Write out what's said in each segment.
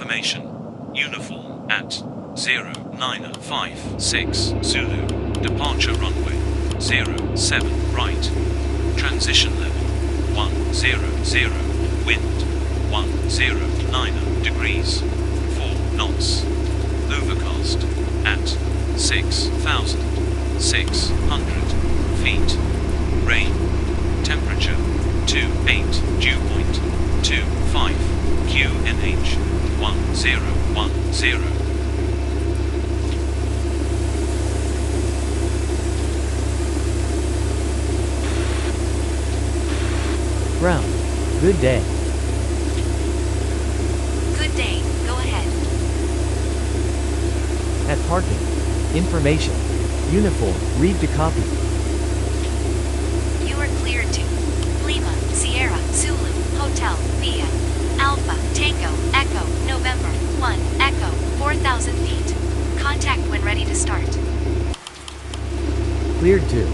information. Uniform at 0956 Zulu. Departure runway 07 right. Transition level 100. Wind 109 degrees. 4 knots. Overcast at 6,600 feet. Rain. Temperature 28. Dew point 25. QNH 1010. Ground. Good day. Good day, go ahead. At parking. Information. Uniform. Read to copy. You are cleared to Lima, Sierra, Zulu, Hotel, Via, Alpha, Tango, Echo, November, 1, Echo, 4,000 feet. Contact when ready to start. Cleared to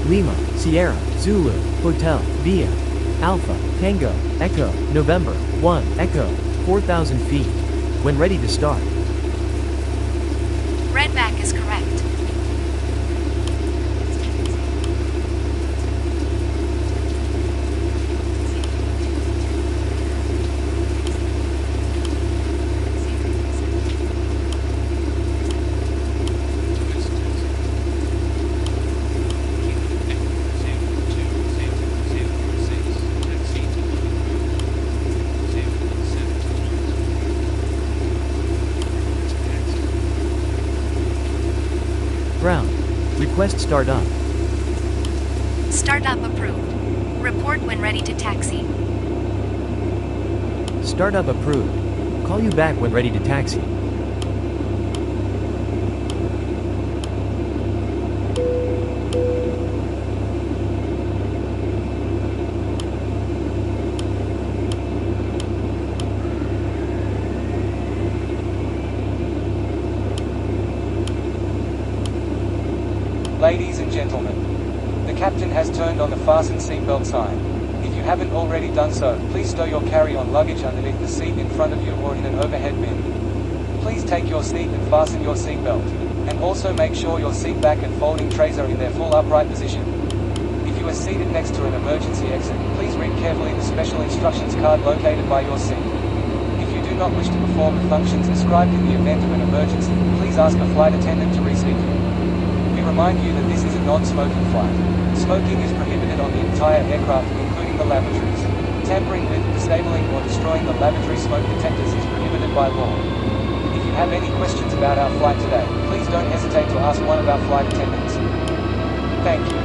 Lima, Sierra, Zulu, Hotel, Via, Alpha, Tango, Echo, November, 1, Echo, 4,000 feet. When ready to start. Redback is correct. Ground. Request start up. Startup approved. Report when ready to taxi. Startup approved. Call you back when ready to taxi. Ladies and gentlemen, the captain has turned on the fasten seatbelt sign. If you haven't already done so, please stow your carry-on luggage underneath the seat in front of you or in an overhead bin. Please take your seat and fasten your seatbelt. And also make sure your seat back and folding trays are in their full upright position. If you are seated next to an emergency exit, please read carefully the special instructions card located by your seat. If you do not wish to perform the functions described in the event of an emergency, please ask a flight attendant to reseat you. We remind you that this is a non-smoking flight. Smoking is prohibited on the entire aircraft, including the lavatories. Tampering with, disabling or destroying the lavatory smoke detectors is prohibited by law. If you have any questions about our flight today, please don't hesitate to ask one of our flight attendants. Thank you.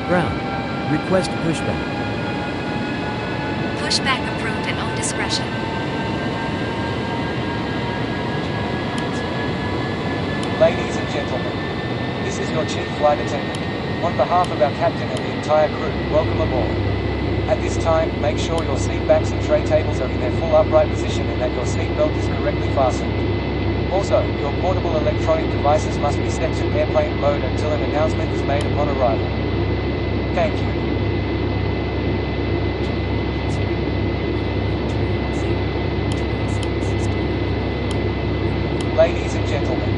Ground. Request pushback. Pushback approved at own discretion. Ladies and gentlemen, this is your chief flight attendant. On behalf of our captain and the entire crew, welcome aboard. At this time, make sure your seat backs and tray tables are in their full upright position and that your seat belt is correctly fastened. Also, your portable electronic devices must be set to airplane mode until an announcement is made upon arrival. Thank you. Ladies and gentlemen,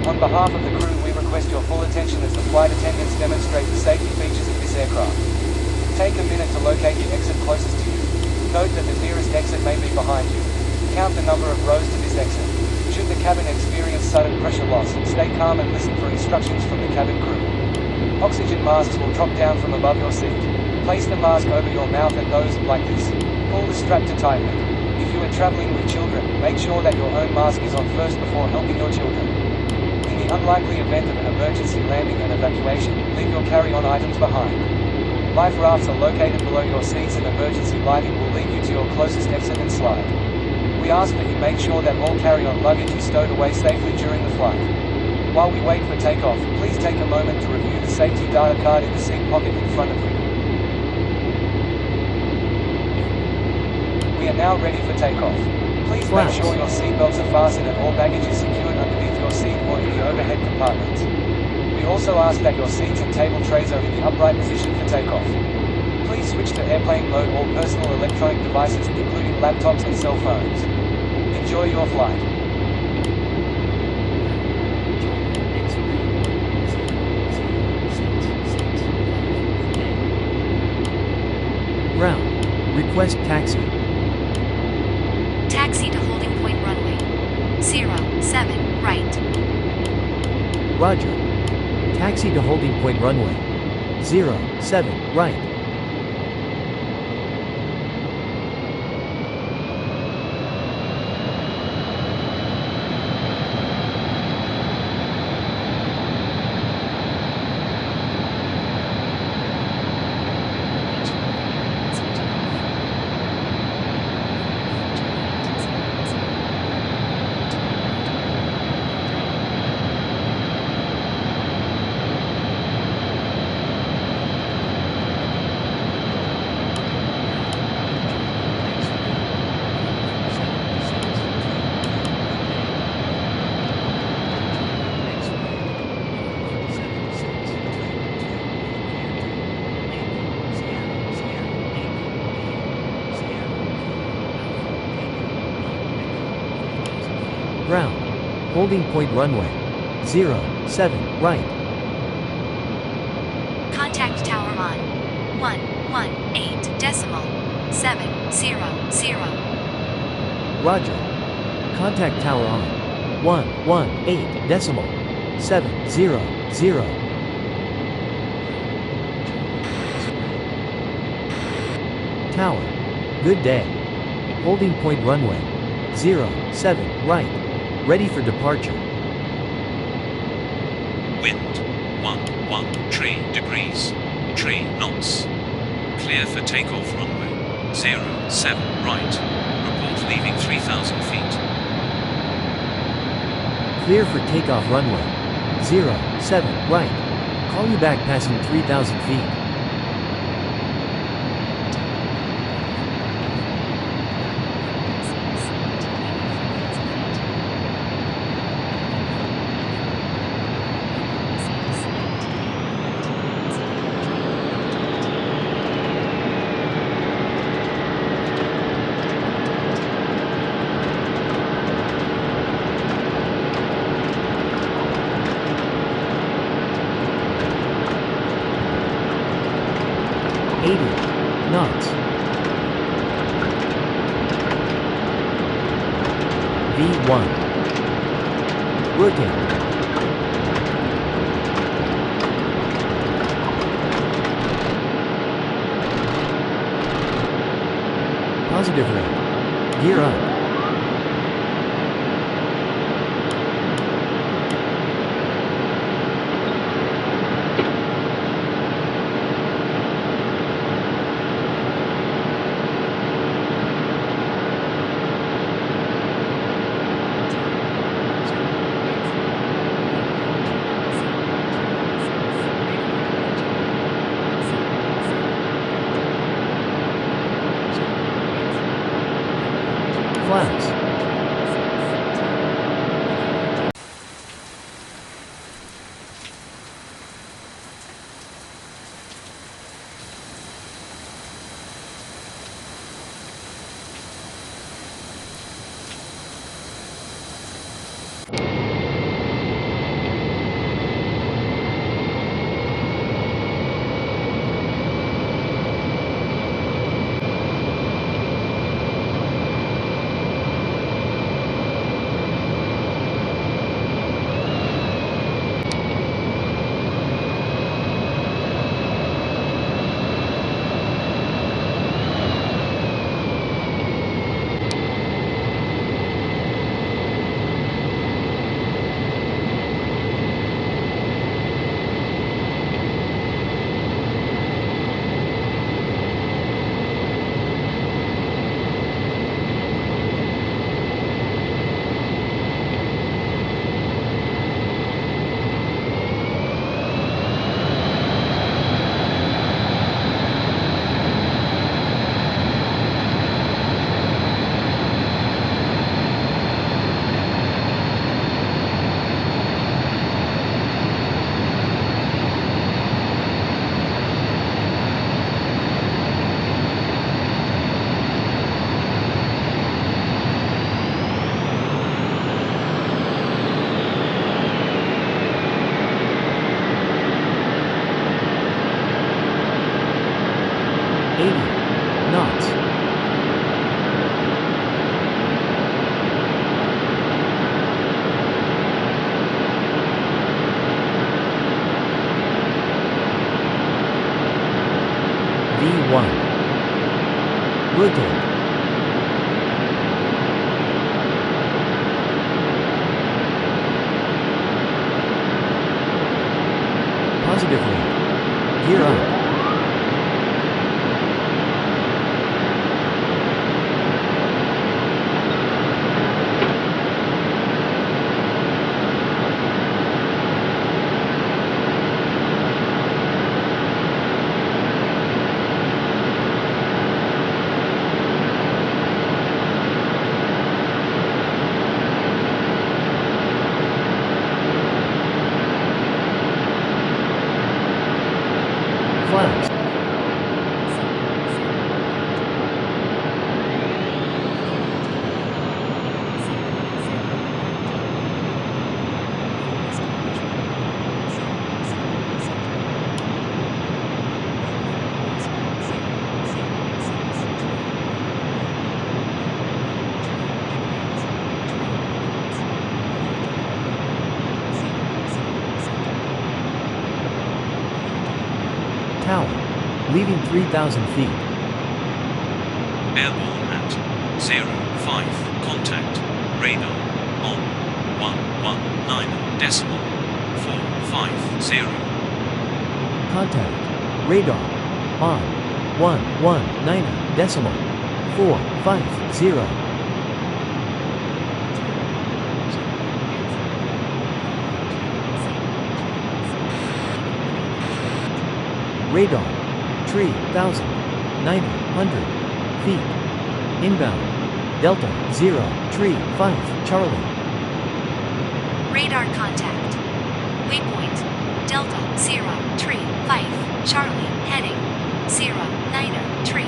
on behalf of the crew, we request your full attention as the flight attendants demonstrate the safety features of this aircraft. Take a minute to locate the exit closest to you. Note that the nearest exit may be behind you. Count the number of rows to this exit. Should the cabin experience sudden pressure loss, stay calm and listen for instructions from the cabin crew. Oxygen masks will drop down from above your seat. Place the mask over your mouth and nose, like this. Pull the strap to tighten it. If you are traveling with children, make sure that your own mask is on first before helping your children. In the unlikely event of an emergency landing and evacuation, leave your carry-on items behind. Life rafts are located below your seats and emergency lighting will lead you to your closest exit and slide. We ask that you make sure that all carry-on luggage is stowed away safely during the flight. While we wait for takeoff, please take a moment to review the safety data card in the seat pocket in front of you. We are now ready for takeoff. Please make sure your seatbelts are fastened and all baggage is secured underneath your seat or in the overhead compartments. We also ask that your seats and table trays are in the upright position for takeoff. Please switch to airplane mode all personal electronic devices, including laptops and cell phones. Enjoy your flight. Ground. Request taxi. Taxi to holding point runway. 07, right. Roger. Taxi to holding point runway. 07, right. Ground. Holding point runway. 07, right. Contact tower on 118.700. Roger. Contact tower on 118.700. Tower. Good day. Holding point runway. 07, right. Ready for departure. Wind 113 degrees, 3 knots. Clear for takeoff runway 07 right. Report leaving 3,000 feet. Clear for takeoff runway. 07, right. Call you back passing 3,000 feet. Knots. V1. Rotate. Positive rate. Gear up. 1. Rotate. Positively. Gear up. Flaps. Tower. Leaving 3,000 feet. Airborne at 05. Contact. Radar. On. 119.450. Contact. Radar. On. 119.450. Radar. 3,900 feet. Inbound. Delta 035 Charlie. Radar contact. Waypoint. Delta 035 Charlie. Heading 093.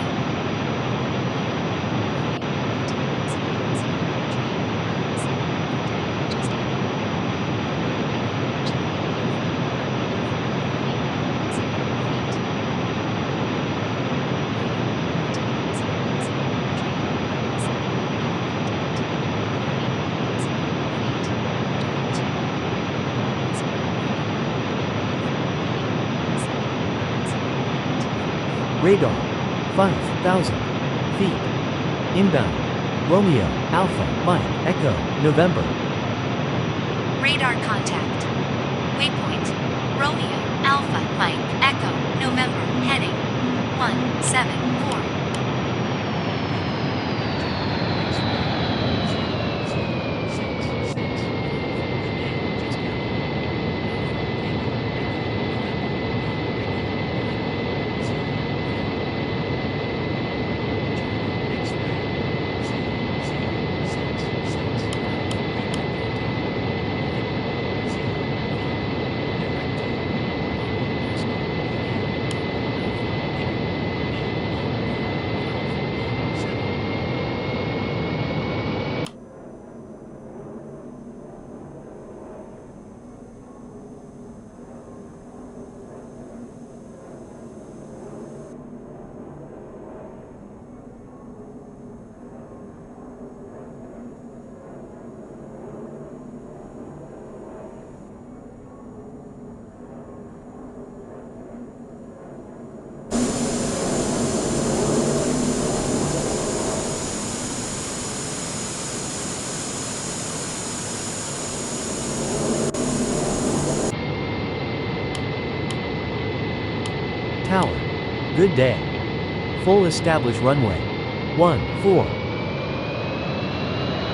Radar. 5,000 feet. Inbound. Romeo, Alpha, Mike, Echo, November. Radar contact. Waypoint. Romeo, Alpha, Mike, Echo, November. Heading 174. Tower. Good day. Full established runway. 14.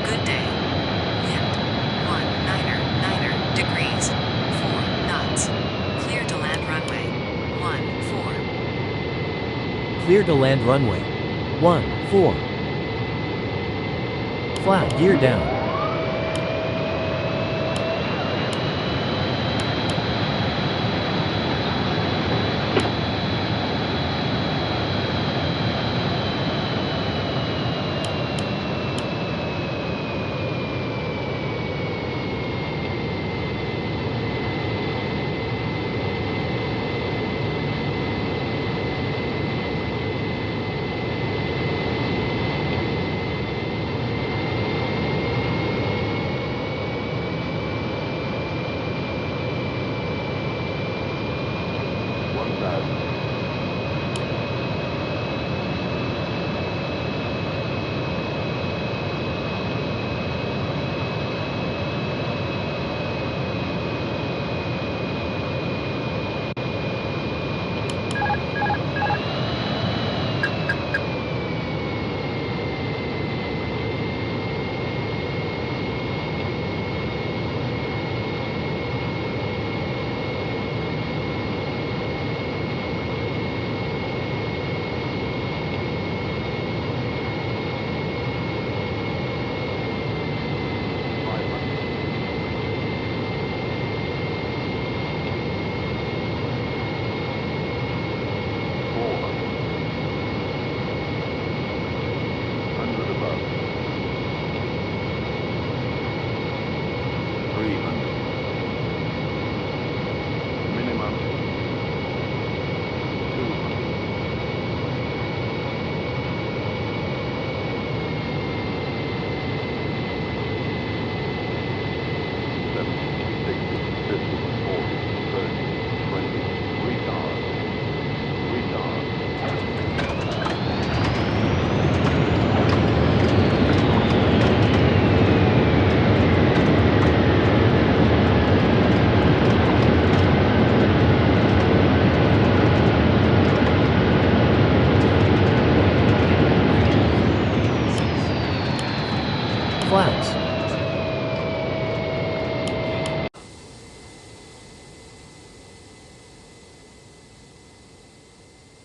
Good day. Wind 19 degrees 4 knots. Clear to land runway 14. Clear to land runway. 14. Flat gear down.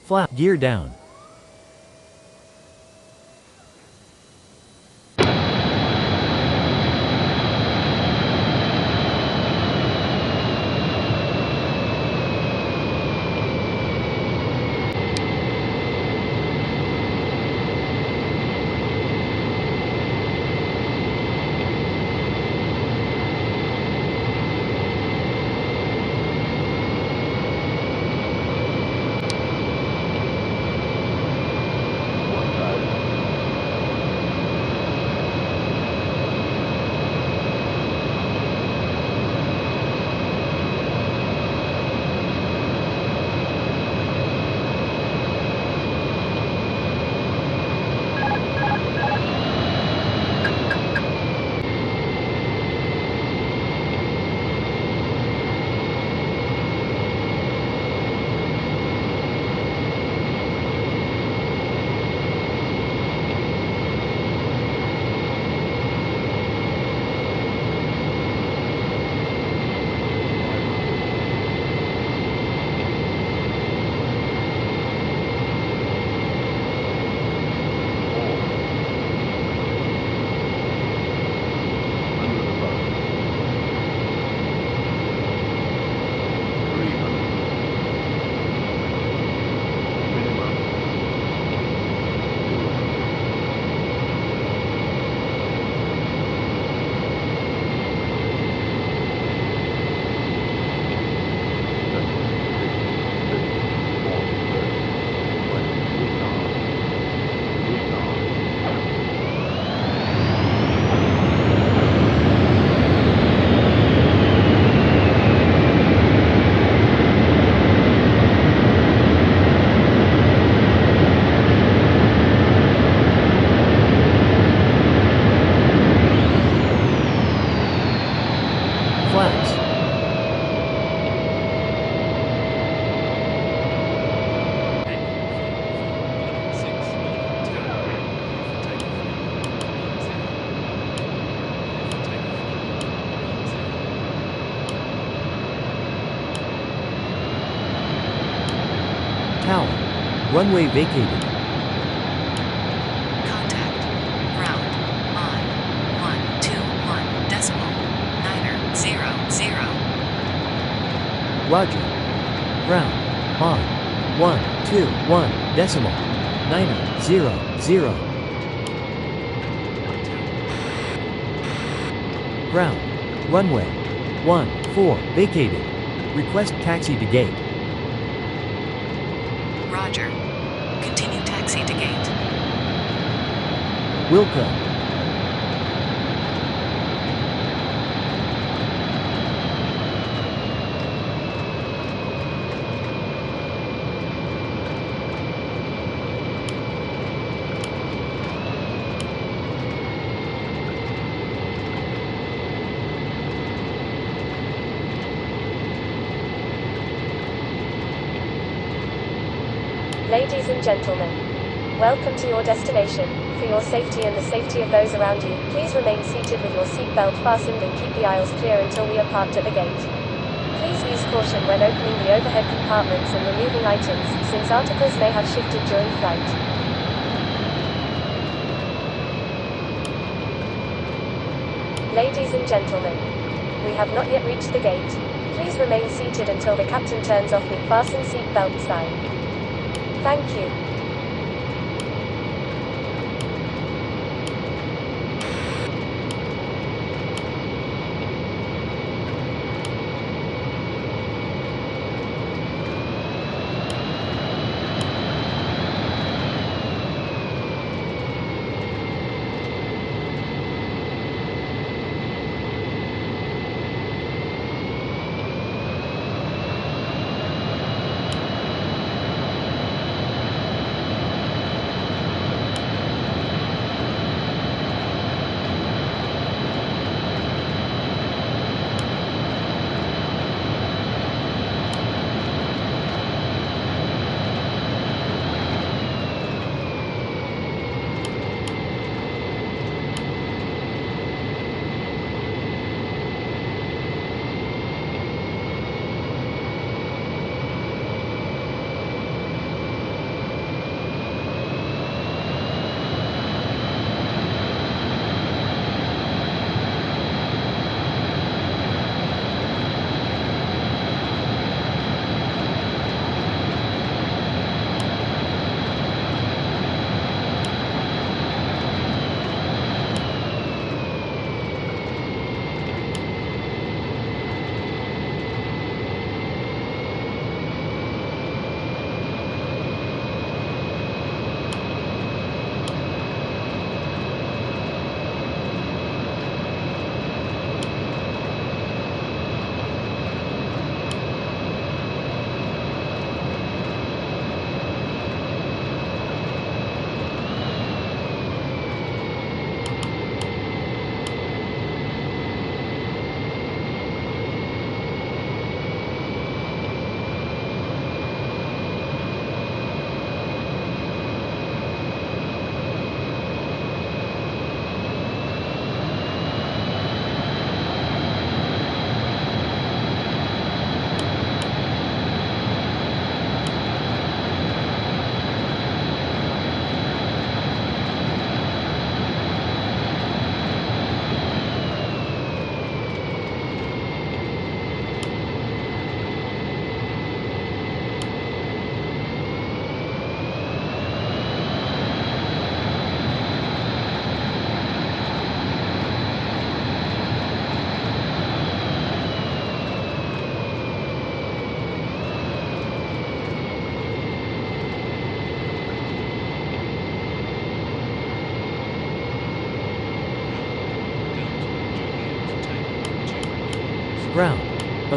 Flap gear down. Tower. Runway vacated. Contact. Ground. On. 121 decimal. 900. Roger. Ground. On. 121 decimal. 900. Ground. Runway. 14 vacated. Request taxi to gate. Roger. Continue taxi to gate. Wilco. Ladies and gentlemen, welcome to your destination. For your safety and the safety of those around you, please remain seated with your seatbelt fastened and keep the aisles clear until we are parked at the gate. Please use caution when opening the overhead compartments and removing items, since articles may have shifted during flight. Ladies and gentlemen, we have not yet reached the gate. Please remain seated until the captain turns off the fasten seatbelt sign. Thank you.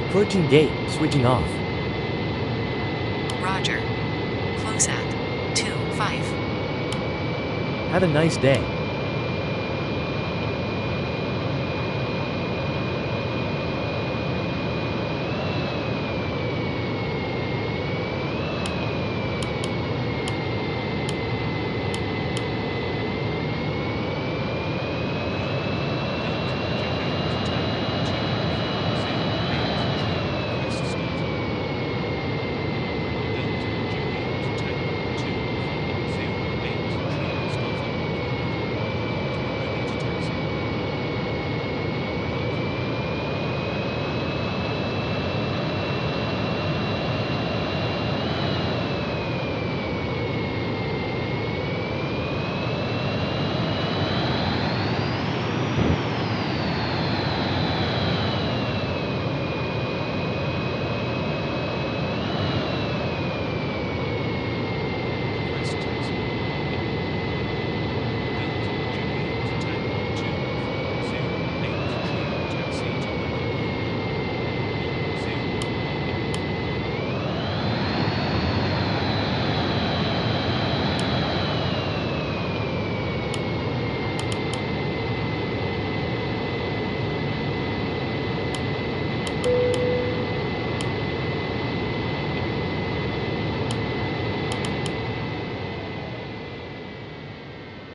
Approaching gate, switching off. Roger. Close at 25. Have a nice day.